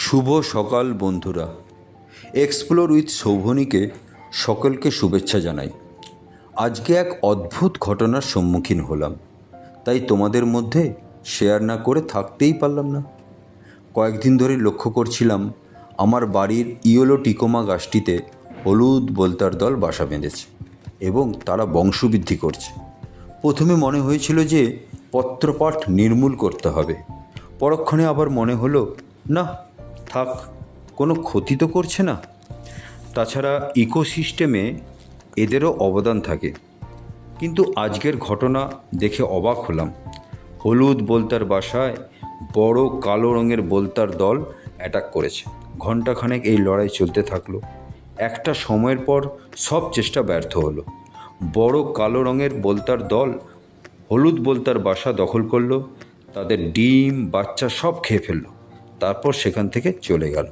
শুভ সকাল বন্ধুরা। Explore with শোভনীকে সকলকে শুভেচ্ছা জানাই। আজকে এক অদ্ভুত ঘটনার সম্মুখীন হলাম, তাই তোমাদের মধ্যে শেয়ার না করে থাকতেই পারলাম না। কয়েকদিন ধরে লক্ষ্য করছিলাম আমার বাড়ির ইয়েলো টিকোমা গাছটিতে হলুদ বোলতার দল বাসা বেঁধেছে এবং তারা বংশবৃদ্ধি করছে। প্রথমে মনে হয়েছিল যে পত্রপাঠ নির্মূল করতে হবে, পরক্ষণে আবার মনে হলো না, থাক, কোনো ক্ষতি তো করছে না। তাছাড়া ইকোসিস্টেমে এদেরও অবদান থাকে। কিন্তু আজকের ঘটনা দেখে অবাক হলাম। হলুদ বোলতার বাসায় বড় কালো রঙের বোলতার দল অ্যাটাক করেছে। ঘণ্টাখানেক এই লড়াই চলতে থাকলো। একটা সময়ের পর সব চেষ্টা ব্যর্থ হলো। বড় কালো রঙের বোলতার দল হলুদ বোলতার বাসা দখল করলো, তাদের ডিম বাচ্চা সব খেয়ে ফেললো, তারপর সেখান থেকে চলে গেল।